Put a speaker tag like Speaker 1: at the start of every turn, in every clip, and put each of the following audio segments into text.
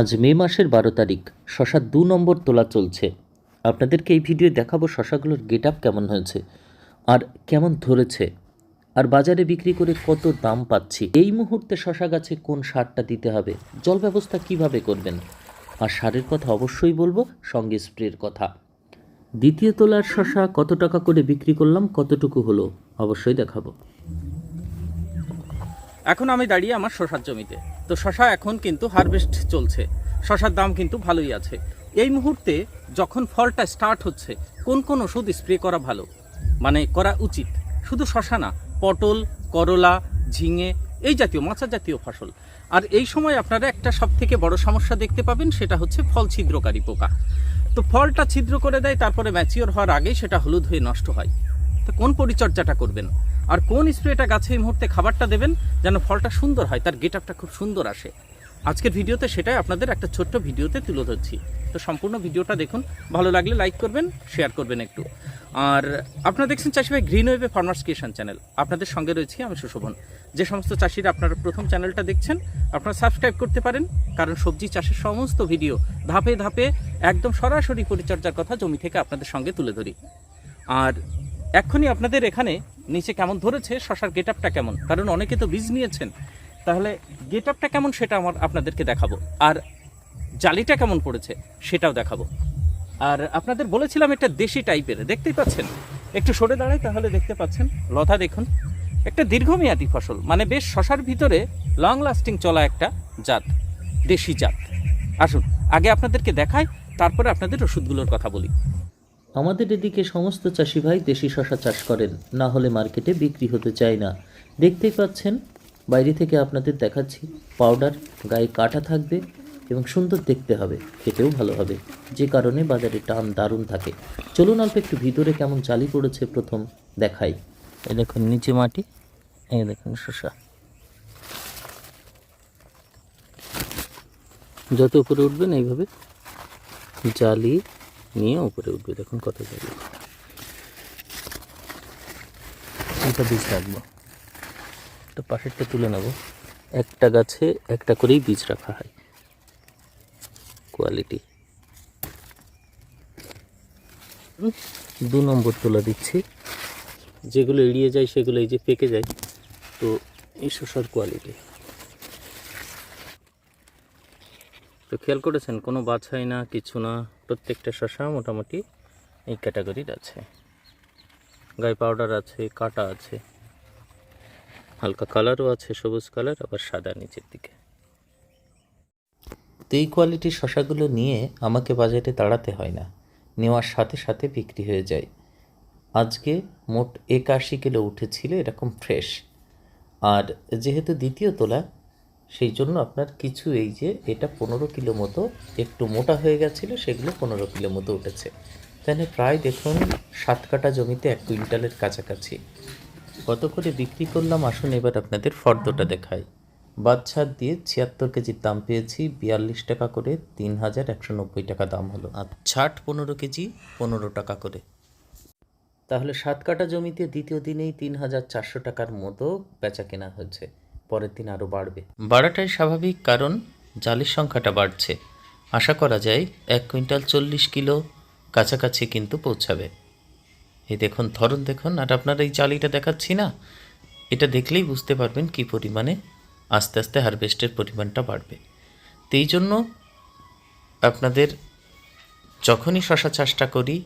Speaker 1: আজ মে মাসের 12 তারিখ। শশার 2 নম্বর তোলা চলছে। আপনাদেরকে এই ভিডিও দেখাবো শশাগুলোর গেট আপ কেমন হয়েছে আর কেমন ধরেছে, আর বাজারে বিক্রি করে কত দাম পাচ্ছি। এই মুহূর্তে শশা গাছে কোন সারটা দিতে হবে, জল ব্যবস্থা কিভাবে করবেন, আর সারের কথা অবশ্যই বলবো, সঙ্গে স্প্রের কথা। দ্বিতীয় তোলার শশা কত টাকা করে বিক্রি করলাম, কতটুকু হলো অবশ্যই দেখাবো।
Speaker 2: এখন আমি দাঁড়িয়ে আমার শশার জমিতে। তো শশা এখন কিন্তু হারভেস্ট চলছে, শশার দাম কিন্তু ভালোই আছে। এই মুহূর্তে যখন ফলটা স্টার্ট হচ্ছে, কোন কোন ওষুধ স্প্রে করা ভালো, মানে করা উচিত, শুধু শশা না, পটল, করলা, ঝিঙে, এই জাতীয় মাছা জাতীয় ফসল। আর এই সময় আপনারা একটা সবথেকে বড় সমস্যা দেখতে পাবেন, সেটা হচ্ছে ফল ছিদ্রকারী পোকা। তো ফলটা ছিদ্র করে দেয়, তারপরে ম্যাচিওর হওয়ার আগেই সেটা হলুদ হয়ে নষ্ট হয়। তো কোন পরিচর্যাটা করবেন আর কোন স্প্রেটা গাছে এই মুহূর্তে খাবারটা দেবেন যেন ফলটা সুন্দর হয়, তার গেট আপটা খুব সুন্দর আসে, আজকের ভিডিওতে সেটাই আপনাদের একটা ছোট্ট ভিডিওতে তুলে ধরছি। তো সম্পূর্ণ ভিডিওটা দেখুন, ভালো লাগলে লাইক করবেন, শেয়ার করবেন একটু। আর আপনারা দেখছেন চাষি ভাই গ্রিন ওয়েভে ফার্মার্স ক্রিয়েশন চ্যানেল, আপনাদের সঙ্গে রয়েছি আমি সুশোভন। যে সমস্ত চাষিরা আপনারা প্রথম চ্যানেলটা দেখছেন, আপনারা সাবস্ক্রাইব করতে পারেন, কারণ সবজি চাষের সমস্ত ভিডিও ধাপে ধাপে একদম সরাসরি পরিচর্যার কথা জমি থেকে আপনাদের সঙ্গে তুলে ধরি। আর এক্ষুনি আপনাদের এখানে নিচে কেমন ধরেছে, শশার গেট আপটা কেমন, কারণ অনেকে তো বীজ নিয়েছেন, তাহলে গেট আপটা কেমন সেটা আপনাদেরকে দেখাবো, আর জালিটা কেমন পড়েছে সেটাও দেখাবো। আর আপনাদের বলেছিলাম এটা দেশি টাইপের, দেখতেই পাচ্ছেন, একটু সরে দাঁড়াই তাহলে দেখতে পাচ্ছেন লতা দেখুন, একটা দীর্ঘমেয়াদী ফসল, মানে বেশ শশার ভিতরে লং লাস্টিং চলা একটা জাত, দেশি জাত। আসুন আগে আপনাদেরকে দেখাই, তারপরে আপনাদের ওষুধগুলোর কথা বলি।
Speaker 1: আমাদের এদিকে সমস্ত চাষি ভাই দেশি শশা চাষ করেন, না হলে মার্কেটে বিক্রি হতে চায় না। দেখতেই পাচ্ছেন, বাইরে থেকে আপনাদের দেখাচ্ছি, পাউডার, গায়ে কাটা থাকবে এবং সুন্দর দেখতে হবে, খেতেও ভালো হবে, যে কারণে বাজারে টান দারুণ থাকে। চলুন অল্প একটু ভিতরে কেমন চালি পড়েছে প্রথম দেখাই। এই দেখুন নিচে মাটি, এই দেখুন শশা, যত উপরে উঠবেন এইভাবে জালি নিয়ে উপরে উঠবে, দেখুন কত জালি। এটা বীজ রাখবো, তো পাশেরটা তুলে নেব। একটা গাছে একটা করেই বীজ রাখা হয়, কোয়ালিটি। 2 নম্বর তোলা দিচ্ছি, যেগুলো এড়িয়ে যায় সেগুলো এই যে পেকে যায়, তো এই শসার কোয়ালিটি তো খেয়াল করেছেন, কোনো বাছাই না, কিছু না, প্রত্যেকটা শসা মোটামুটি এই ক্যাটাগরির আছে। গায়ে পাউডার আছে, কাটা আছে, হালকা কালারও আছে, সবুজ কালার, আবার সাদা নিচের দিকে। তো এই কোয়ালিটির শসাগুলো নিয়ে আমাকে বাজারে দাঁড়াতে হয় না, নেওয়ার সাথে সাথে বিক্রি হয়ে যায়। আজকে মোট 81 কিলো উঠেছিল এরকম ফ্রেশ। আর যেহেতু দ্বিতীয় তোলা, সেই জন্য আপনার কিছু, এই যে এটা 15 কিলো মতো একটু মোটা হয়ে গেছিলো, সেগুলো 15 কিলো মতো উঠেছে। তাহলে প্রায় দেখুন 7 কাঠা জমিতে 1 কুইন্টালের কাছাকাছি। কত করে বিক্রি করলাম আসুন এবার আপনাদের ফর্দটা দেখাই। বাদশাহ দিয়ে 76 কেজির দাম পেয়েছি 42 টাকা করে, 3190 টাকা দাম হলো। আর ছাট 15 কেজি 15 টাকা করে। তাহলে 7 কাঠা জমিতে দ্বিতীয় দিনেই 3400 টাকার মতো বেচা কেনা হয়েছে। পরের দিন আরও বাড়বে, বাড়াটাই স্বাভাবিক, কারণ জালির সংখ্যাটা বাড়ছে। আশা করা যায় 1 কুইন্টাল 40 কিলো কাছাকাছি কিন্তু পৌঁছাবে। এই দেখুন ধরন দেখুন, আর আপনারা এই জালিটা দেখাচ্ছি না, এটা দেখলেই বুঝতে পারবেন কি পরিমাণে আস্তে আস্তে হারভেস্টের পরিমাণটা বাড়বে। তো এই জন্য আপনাদের যখনই শশা চাষটা করি,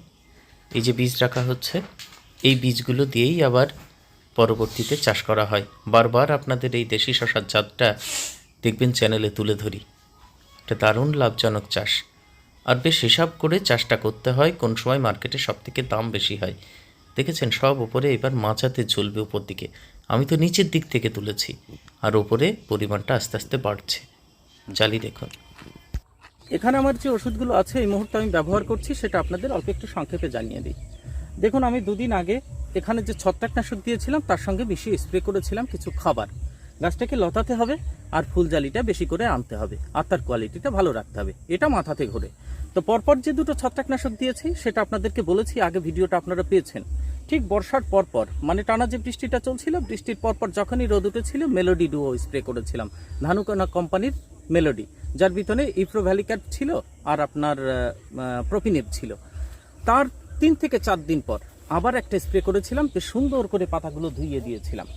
Speaker 1: এই যে বীজ রাখা হচ্ছে, এই বীজগুলো দিয়েই আবার পরবর্তীতে চাষ করা হয়। বারবার আপনাদের এই দেশি শশার জাতটা দেখবেন চ্যানেলে তুলে ধরি, এটা দারুণ লাভজনক চাষ। আর বেশ হিসাব করে চাষটা করতে হয়, কোন সময় মার্কেটে সবথেকে দাম বেশি হয়। দেখেছেন সব উপরে এবার মাচাতে ঝুলবে উপর দিকে, আমি তো নিচের দিক থেকে তুলেছি, আর ওপরে পরিমাণটা আস্তে আস্তে বাড়ছে। জালি দেখুন।
Speaker 2: এখানে আমার যে ওষুধগুলো আছে এই মুহূর্তে আমি ব্যবহার করছি, সেটা আপনাদের অল্প একটু সংক্ষেপে জানিয়ে দিই। দেখুন আমি 2 দিন আগে এখানে যে ছত্রাকনাশক দিয়েছিলাম, তার সঙ্গে বেশি স্প্রে করেছিলাম কিছু খাবার। গাছটাকে লতাতে হবে, আর ফুল জালিটা বেশি করে আনতে হবে, আর তার কোয়ালিটিটা ভালো রাখতে হবে, এটা মাথাতে ঘোরে। তো পরপর যে 2টো ছত্রাকনাশক দিয়েছি সেটা আপনাদেরকে বলেছি, আগে ভিডিওটা আপনারা পেয়েছেন। ঠিক বর্ষার পরপর, মানে টানা যে বৃষ্টিটা চলছিল, বৃষ্টির পরপর যখনই রোদ উঠেছিল, মেলোডি ডুও স্প্রে করেছিলাম, ধানুকানা কোম্পানির মেলোডি, যার ভিতরে ইপ্রোভ্যালিক্যাট ছিল আর আপনার প্রোপিনেপ ছিল। তার 3 থেকে 4 দিন পর আবার একটা স্প্রে করেছিলাম, বেশ সুন্দর করে পাতাগুলো ধুইয়ে দিয়েছিলাম।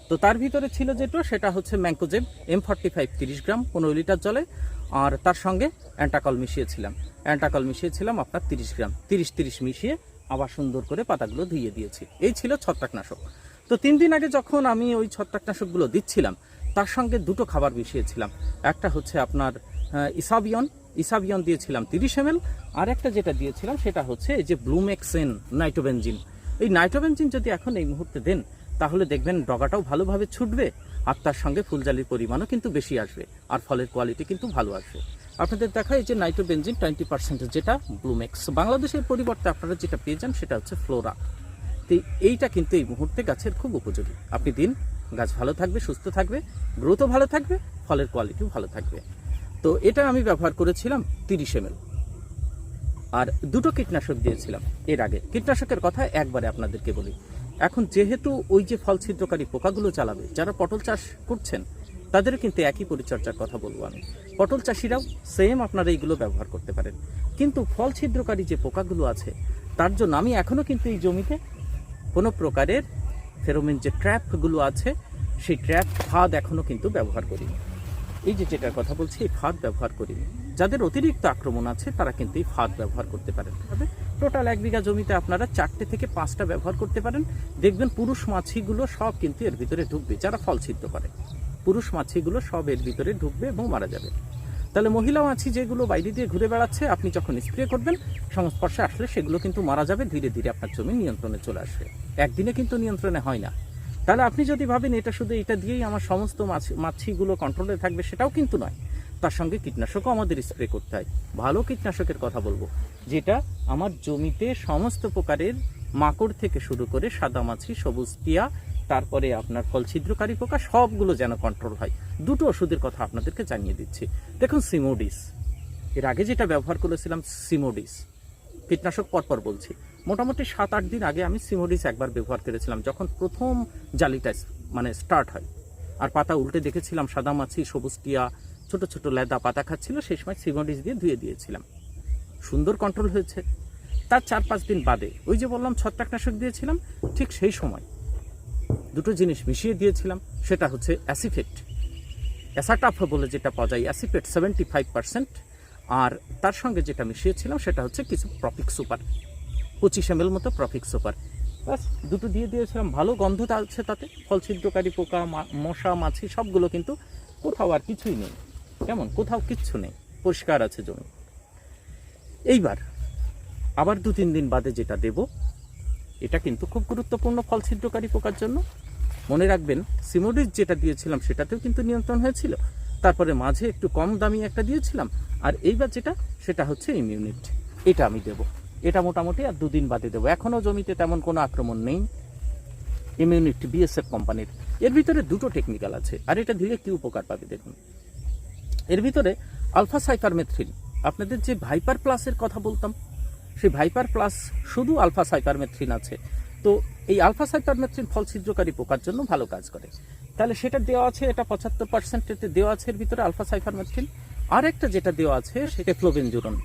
Speaker 2: তো তার ভিতরে ছিল যেটা, সেটা হচ্ছে ম্যাঙ্কোজেব M45 30 গ্রাম 15 লিটার জলে, আর তার সঙ্গে অ্যান্টাকল মিশিয়েছিলাম আপনার 30 গ্রাম, 30-30 মিশিয়ে আবার সুন্দর করে পাতাগুলো ধুইয়ে দিয়েছি। এই ছিল ছত্রাকনাশক। তো 3 দিন আগে যখন আমি ওই ছত্রাকনাশকগুলো দিচ্ছিলাম, তার সঙ্গে 2টো খাবার মিশিয়েছিলাম। একটা হচ্ছে আপনার ইসাবিয়ন দিয়েছিলাম 30 ml, আর একটা যেটা দিয়েছিলাম সেটা হচ্ছে এই যে ব্লুমেক্সেন নাইট্রোবেনজিন। এই নাইট্রোবেনজিন যদি এখন এই মুহূর্তে দেন, তাহলে দেখবেন ডগাটাও ভালোভাবে ছুটবে, আর তার সঙ্গে ফুলজালির পরিমাণও কিন্তু বেশি আসবে, আর ফলের কোয়ালিটি কিন্তু ভালো আসবে। আপনাদের দেখা এই যে নাইট্রোবেনজিন 20% যেটা ব্লুমেক্স, বাংলাদেশের পরিবর্তে আপনারা যেটা পেয়ে যান সেটা হচ্ছে ফ্লোরা। তো এইটা কিন্তু এই মুহূর্তে গাছের খুব উপযোগী। আপনি দিন, গাছ ভালো থাকবে, সুস্থ থাকবে, গ্রোথও ভালো থাকবে, ফলের কোয়ালিটিও ভালো থাকবে। তো এটা আমি ব্যবহার করেছিলাম 30 ml, আর 2টো কীটনাশক দিয়েছিলাম এর আগে। কীটনাশকের কথা একবারে আপনাদেরকে বলি। এখন যেহেতু ওই যে ফল ছিদ্রকারী পোকাগুলো চালাবে, যারা পটল চাষ করছেন তাদেরও কিন্তু একই পরিচর্যার কথা বলবো আমি। পটল চাষিরাও সেম আপনারা এইগুলো ব্যবহার করতে পারেন। কিন্তু ফল ছিদ্রকারী যে পোকাগুলো আছে, তার জন্য আমি এখনও কিন্তু এই জমিতে কোনো প্রকারের ফেরোমেন যে ট্র্যাপগুলো আছে, সেই ট্র্যাপ ফাঁদ এখনও কিন্তু ব্যবহার করিনি। এই যে যেটার কথা বলছি, এই ফাঁদ ব্যবহার করিনি। যাদের অতিরিক্ত আক্রমণ আছে তারা কিন্তু এই ফাঁদ ব্যবহার করতে পারেন। তবে টোটাল 1 বিঘা জমিতে আপনারা 4টে থেকে 5টা ব্যবহার করতে পারেন। দেখবেন পুরুষ মাছিগুলো সব কিন্তু এর ভিতরে ঢুকবে, যারা ফল ছিদ্র করে পুরুষ মাছিগুলো সব এর ভিতরে ঢুকবে এবং মারা যাবে। তাহলে মহিলা মাছি যেগুলো বাইরে দিয়ে ঘুরে বেড়াচ্ছে, আপনি যখন স্প্রে করবেন সংস্পর্শে আসলে সেগুলো কিন্তু মারা যাবে, ধীরে ধীরে আপনার জমি নিয়ন্ত্রণে চলে আসবে। একদিনে কিন্তু নিয়ন্ত্রণে হয় না। তাহলে আপনি যদি ভাবেন এটা শুধু এটা দিয়েই আমার সমস্ত মাছিগুলো কন্ট্রোলে থাকবে, সেটাও কিন্তু নয়। তার সঙ্গে কীটনাশকও আমাদের স্প্রে করতে হয়। ভালো কীটনাশকের কথা বলবো, যেটা আমার জমিতে সমস্ত প্রকারের মাকড় থেকে শুরু করে সাদা মাছি, সবুজ টিয়া, তারপরে আপনার ফল ছিদ্রকারী পোকা, সবগুলো যেন কন্ট্রোল হয়। 2টো ওষুধের কথা আপনাদেরকে জানিয়ে দিচ্ছি। দেখুন সিমোডিস, এর আগে যেটা ব্যবহার করেছিলাম সিমোডিস, কীটনাশক পরপর বলছি, মোটামুটি 7-8 দিন আগে আমি সিমোডিস একবার ব্যবহার করেছিলাম, যখন প্রথম জালিটা স্টার্ট হয়, আর পাতা উল্টে দেখেছিলাম সাদা মাছি, সবুজ টিয়া, ছোট ছোট লেদা পাতা খাচ্ছিল, সেই সময় সিমোডিস দিয়ে ধুয়ে দিয়েছিলাম, সুন্দর কন্ট্রোল হয়েছে। তার 4-5 দিন বাদে ওই যে বললাম ছত্রাকনাশক দিয়েছিলাম, ঠিক সেই সময় 2টো জিনিস মিশিয়ে দিয়েছিলাম। সেটা হচ্ছে অ্যাসাটাফ বলে যেটা পাওয়া যায়, অ্যাসিপেট 75%, আর তার সঙ্গে যেটা মিশিয়েছিলাম সেটা হচ্ছে কিছু প্রফিক সুপার, 25 ml মতো প্রফিক সুপার। বাস 2টো দিয়ে দিয়েছিলাম। ভালো গন্ধ আছে তাতে, ফল ছিদ্রকারী পোকা, মশা, মাছি সবগুলো কিন্তু কোথাও আর কিছুই নেই। কেমন, কোথাও কিচ্ছু নেই, পরিষ্কার আছে জমি। এইবার আবার 2-3 দিন বাদে যেটা দেব, এটা কিন্তু খুব গুরুত্বপূর্ণ ফল ছিদ্রকারী পোকার জন্য। মনে রাখবেন, সিমোডিস যেটা দিয়েছিলাম সেটাতেও কিন্তু নিয়ন্ত্রণ হয়েছিল, তারপরে মাঝে একটু কম দামি একটা দিয়েছিলাম, আর এইবার যেটা সেটা হচ্ছে ইমিউনিট, এটা আমি দেব। এটা মোটামুটি আর 2 দিন বাদে দেবো। এখনও জমিতে তেমন কোনো আক্রমণ নেই। ইমিউনিট BSF কোম্পানির, এর ভিতরে 2টো টেকনিক্যাল আছে, আর এটা দিলে কি উপকার পাবে দেখুন। এর ভিতরে আলফা সাইপারমেথ্রিন, আপনাদের যে ভাইপার প্লাসের কথা বলতাম, সেই ভাইপার প্লাস শুধু আলফা সাইপারমেথ্রিন আছে। তো এই আলফা সাইপারমেথ্রিন ফল ছিদ্রকারী পোকার জন্য ভালো কাজ করে, তাহলে সেটা দেওয়া আছে। এটা 75% দেওয়া আছে এর ভিতরে আলফা সাইপারমেথ্রিন। আর একটা যেটা দেওয়া আছে সেটা টেফ্লোবেনজুরন।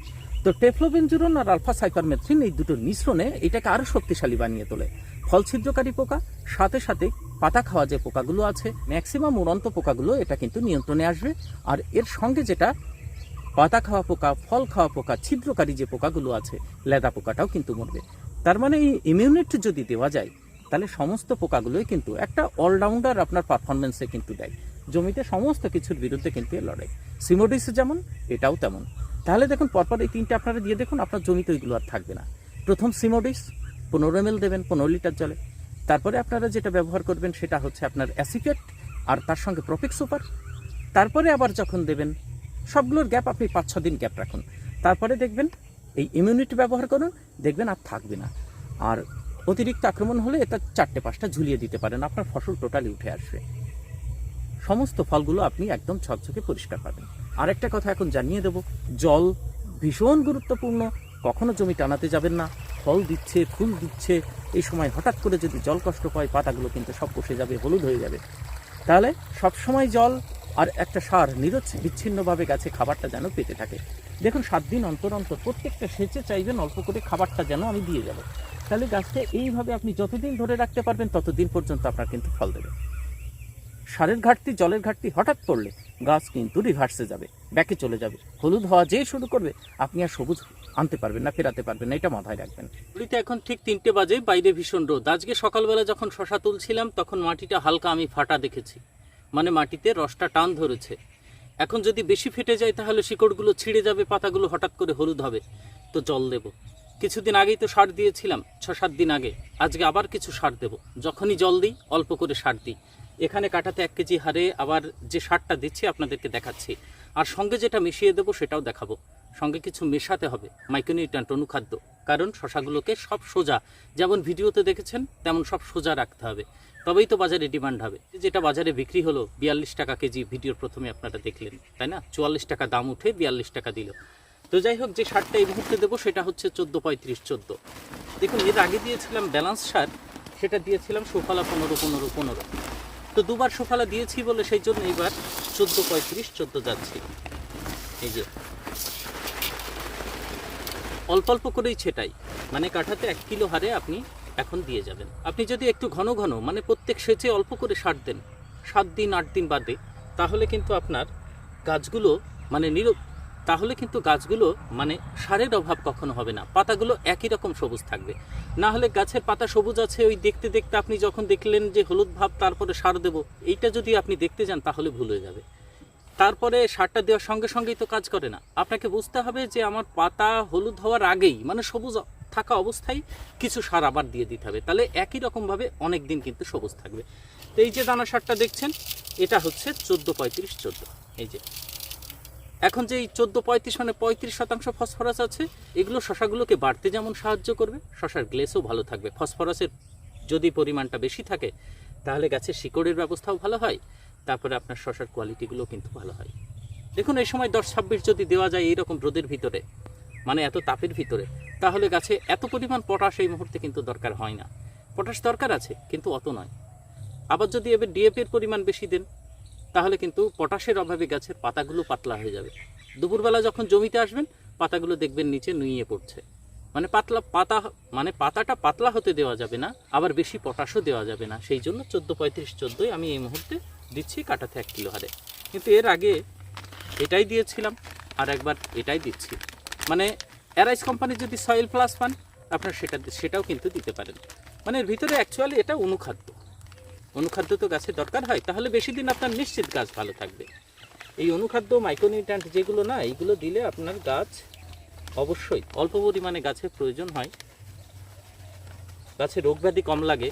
Speaker 2: তো টেফ্লোবেনজুরন আর আলফা সাইপারমেথ্রিন, এই দুটোর মিশ্রণে এটাকে আরও শক্তিশালী বানিয়ে তোলে। ফল ছিদ্রকারী পোকা, সাথে সাথে পাতা খাওয়া যে পোকাগুলো আছে, ম্যাক্সিমাম উড়ন্ত পোকাগুলো এটা কিন্তু নিয়ন্ত্রণে আসবে। আর এর সঙ্গে যেটা পাতা খাওয়া পোকা, ফল খাওয়া পোকা, ছিদ্রকারী যে পোকাগুলো আছে, লেদা পোকাটাও কিন্তু মরবে। তার মানে এই ইমিউনিটি যদি দেওয়া যায়, তাহলে সমস্ত পোকাগুলোই কিন্তু একটা অলরাউন্ডার আপনার পারফরমেন্সে কিন্তু দেয়। জমিতে সমস্ত কিছুর বিরুদ্ধে কিন্তু এর লড়াই। সিমোডিস যেমন, এটাও তেমন। তাহলে দেখুন পরপর এই 3টে আপনারা দিয়ে দেখুন, আপনার জমিতে ওইগুলো আর থাকবে না। প্রথম সিমোডিস 15 ml দেবেন 15 লিটার জলে। তারপরে আপনারা যেটা ব্যবহার করবেন সেটা হচ্ছে আপনার অ্যাসিফেট, আর তার সঙ্গে প্রফিক সুপার। তারপরে আবার যখন দেবেন, সবগুলোর গ্যাপ আপনি 5-6 দিন গ্যাপ রাখুন। তারপরে দেখবেন এই ইমিউনিটি ব্যবহার করুন, দেখবেন আর থাকবে না। আর অতিরিক্ত আক্রমণ হলে এটা 4টে-5টা ঝুলিয়ে দিতে পারেন, আপনার ফসল টোটালি উঠে আসবে। সমস্ত ফলগুলো আপনি একদম ঝকঝকে পরিষ্কার পাবেন। আরেকটা কথা এখন জানিয়ে দেব, জল ভীষণ গুরুত্বপূর্ণ। কখনো জমি টানাতে যাবেন না। ফল দিচ্ছে, ফুল দিচ্ছে, এই সময় হঠাৎ করে যদি জল কষ্ট পায়, পাতাগুলো কিন্তু সব বসে যাবে, হলুদ হয়ে যাবে। তাহলে সবসময় জল আর একটা সার বিচ্ছিন্নভাবে গাছে খাবারটা যেন পেতে থাকে। দেখুন 7 দিন অন্তর অন্তর প্রত্যেকটা সেচে চাইবেন অল্প করে খাবারটা যেন আমি দিয়ে যাব। তাহলে গাছটা এইভাবে আপনি যতদিন ধরে রাখতে পারবেন ততদিন পর্যন্ত আপনার কিন্তু ফল দেবে। সারের ঘাটতি, জলের ঘাটতি হঠাৎ পড়লে গাছ কিন্তু রিভার্সে যাবে, ব্যাকে চলে যাবে, হলুদ হওয়া যেই শুরু করবে আপনি আর সবুজ আনতে পারবেন না, ফেরাতে পারবেন না, এটা মাথায় রাখবেন। ঘড়িতে এখন ঠিক 3টে বাজে, বাইরে ভীষণ রোদ। আজকে সকালবেলা যখন শশা তুলছিলাম তখন মাটিটা হালকা আমি ফাটা দেখেছি, মানে মাটিতে রসটা টান ধরেছে। এখন যদি বেশি ফেটে যায় তাহলে শিকড়গুলো ছিঁড়ে যাবে, পাতাগুলো হঠাৎ করে হলুদ হবে। তো জল দেব, কিছুদিন আগেই তো সার দিয়েছিলাম, 6-7 দিন আগে। আজকে আবার কিছু সার দেব, যখনই জল দিই অল্প করে সার দিই। এখানে কাটাতে 1 কেজি হারে আবার যে সারটা দিচ্ছি আপনাদেরকে দেখাচ্ছি, আর সঙ্গে যেটা মিশিয়ে দেবো সেটাও দেখাবো। সঙ্গে কিছু মেশাতে হবে, মাইক্রোনিউট্রিয়েন্ট, অনুখাদ্য, কারণ শশাগুলোকে সব সোজা যেমন ভিডিওতে দেখেছেন তেমন সব সোজা রাখতে হবে, তবেই তো বাজারে ডিমান্ড হবে। যেটা বাজারে বিক্রি হলো 42 টাকা কেজি, ভিডিওর প্রথমে আপনারা দেখলেন, তাই না? 44 টাকা দাম উঠে 42 টাকা দিল। তো যাই হোক, যে সারটা এই মুহূর্তে দেবো সেটা হচ্ছে 14-35-14। দেখুন, এর আগে দিয়েছিলাম ব্যালান্স সার, সেটা দিয়েছিলাম সুফলা 15-15-15। তো দুবার সুফলা দিয়েছি বলে সেই জন্য এইবার 14-35-14 যাচ্ছি। এই যে অল্প অল্প করেই ছেটাই, মানে কাঠাতে 1 কিলো হারে আপনি এখন দিয়ে যাবেন। আপনি যদি একটু ঘন ঘন, মানে প্রত্যেক সেচে অল্প করে সার দেন 7 দিন 8 দিন বাদে, তাহলে কিন্তু আপনার গাছগুলো মানে সারের অভাব কখনো হবে না। পাতাগুলো একই রকম সবুজ থাকবে। না হলে গাছের পাতা সবুজ আছে, ওই দেখতে দেখতে আপনি যখন দেখলেন যে হলুদ ভাব, তারপরে সার দেব, এইটা যদি আপনি দেখতে যান তাহলে ভুল হয়ে যাবে। তারপরে সারটা দেওয়ার সঙ্গে সঙ্গেই তো কাজ করে না। আপনাকে বুঝতে হবে যে আমার পাতা হলুদ হওয়ার আগেই, মানে সবুজ থাকা অবস্থায় কিছু সার আবার দিয়ে দিতে হবে, তাহলে একই রকমভাবে অনেক দিন কিন্তু সবুজ থাকবে। তো এই যে দানা সারটা দেখছেন, এটা হচ্ছে 14-35-14। এই যে এখন যে এই 14-35 মানে 35% ফসফরাস আছে, এগুলো শশাগুলোকে বাড়তে যেমন সাহায্য করবে, শশার গ্লেসও ভালো থাকবে। ফসফরাসের যদি পরিমাণটা বেশি থাকে তাহলে গাছের শিকড়ের ব্যবস্থাও ভালো হয়, তারপরে আপনার শশার কোয়ালিটিগুলো কিন্তু ভালো হয়। দেখুন, এই সময় 10-26 যদি দেওয়া যায় এইরকম রোদের ভিতরে, মানে এত তাপের ভিতরে, তাহলে গাছে এত পরিমাণ পটাশ এই মুহূর্তে কিন্তু দরকার হয় না। পটাশ দরকার আছে কিন্তু অত নয়। আবার যদি এবার ডিএপির পরিমাণ বেশি দেন তাহলে কিন্তু পটাশের অভাবে গাছের পাতাগুলো পাতলা হয়ে যাবে। দুপুরবেলা যখন জমিতে আসবেন পাতাগুলো দেখবেন নিচে নুইয়ে পড়ছে, মানে পাতাটা পাতলা হতে দেওয়া যাবে না, আবার বেশি পটাশও দেওয়া যাবে না। সেই জন্য 14-35-14 আমি এই মুহূর্তে দিচ্ছি কাটাতে 1 কিলো হারে। কিন্তু এর আগে এটাই দিয়েছিলাম, আর একবার এটাই দিচ্ছি। মানে অ্যারাইস কোম্পানির যদি সয়েল প্লাস পান আপনার সেটাও কিন্তু দিতে পারেন। মানে এর ভিতরে অ্যাকচুয়ালি এটা অনুখাদ্য তো গাছের দরকার হয়, তাহলে বেশি দিন আপনার নিশ্চিত গাছ ভালো থাকবে। এই অনুখাদ্য, মাইক্রোনিউট্রিয়েন্ট যেগুলো না, এইগুলো দিলে আপনার গাছ অবশ্যই অল্প পরিমাণে গাছের প্রয়োজন হয়, গাছে রোগব্যাধি কম লাগে,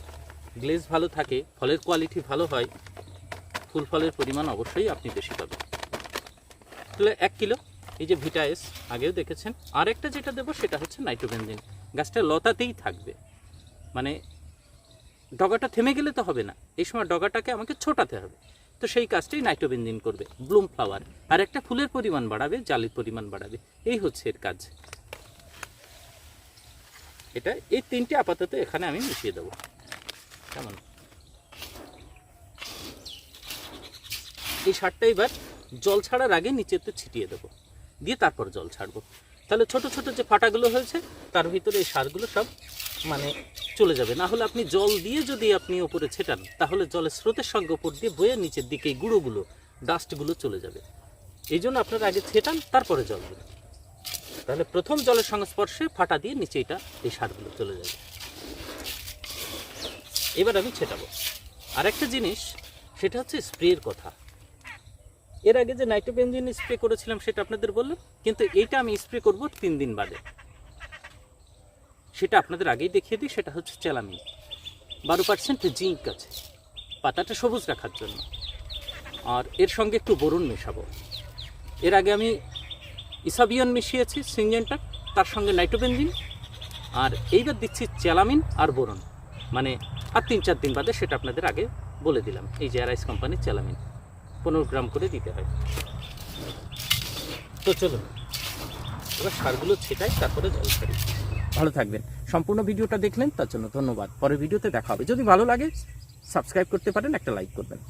Speaker 2: গ্লেজ ভালো থাকে, ফলের কোয়ালিটি ভালো হয়, ফুল ফলের পরিমাণ অবশ্যই আপনি বেশি পাবেন। তাহলে 1 কিলো এই যে ভিটাএস আগেও দেখেছেন। আর একটা যেটা দেবো সেটা হচ্ছে নাইট্রোবেনজিন। গাছটা লতাতেই থাকবে, মানে ডগাটা থেমে গেলে তো হবে না, এই সময় ডগাটাকে আমাকে ছোটাতে হবে। তো সেই কাজটাই নাইট্রোবেনজিন করবে, ব্লুম ফ্লাওয়ার। আর একটা ফুলের পরিমাণ বাড়াবে, জালির পরিমাণ বাড়াবে, এই হচ্ছে এর কাজ। এটা এই 3টে আপাতত এখানে আমি মিশিয়ে দেবো। কেমন? এই সারটা এবার জল ছাড়ার আগে নিচেতে ছিটিয়ে দেবো, দিয়ে তারপর জল ছাড়বো। তাহলে ছোট ছোট যে ফাটাগুলো হয়েছে তার ভিতরে এই সারগুলো সব মানে চলে যাবে। না হলে আপনি জল দিয়ে যদি আপনি ওপরে ছেটান তাহলে জলের স্রোতের সঙ্গে ওপর দিয়ে বয়ে নিচের দিকে এই গুঁড়োগুলো, ডাস্টগুলো চলে যাবে। এই জন্য আপনারা আগে ছেটান, তারপরে জল দেবেন, তাহলে প্রথম জলের সংস্পর্শে ফাটা দিয়ে নিচে এই সারগুলো চলে যাবে। এবার আমি ছেটাবো। আর একটা জিনিস, সেটা হচ্ছে স্প্রের কথা। এর আগে যে নাইট্রোবেনজিন স্প্রে করেছিলাম সেটা আপনাদের বললাম, কিন্তু এইটা আমি স্প্রে করব 3 দিন বাদে। সেটা আপনাদের আগেই দেখিয়ে দিই, সেটা হচ্ছে চ্যালামিন। 12% জিঙ্ক আছে পাতাটা সবুজ রাখার জন্য, আর এর সঙ্গে একটু বোরন মেশাবো। এর আগে আমি ইসাবিয়ন মিশিয়েছি সিনজেন্টার, তার সঙ্গে নাইট্রোবেনজিন, আর এইবার দিচ্ছি চ্যালামিন আর বোরন, মানে আর 3-4 দিন বাদে, সেটা আপনাদের আগে বলে দিলাম। এই যে অ্যারাইস কোম্পানির চ্যালামিন 15 গ্রাম করে দিতে হয়। তো চলুন এবার সারগুলো ছেটাই, তারপরে জল ছাড়ি। ভালো থাকবেন। সম্পূর্ণ ভিডিওটা দেখলেন তার জন্য ধন্যবাদ। পরের ভিডিওতে দেখা হবে। যদি ভালো লাগে সাবস্ক্রাইব করতে পারেন, একটা লাইক করবেন।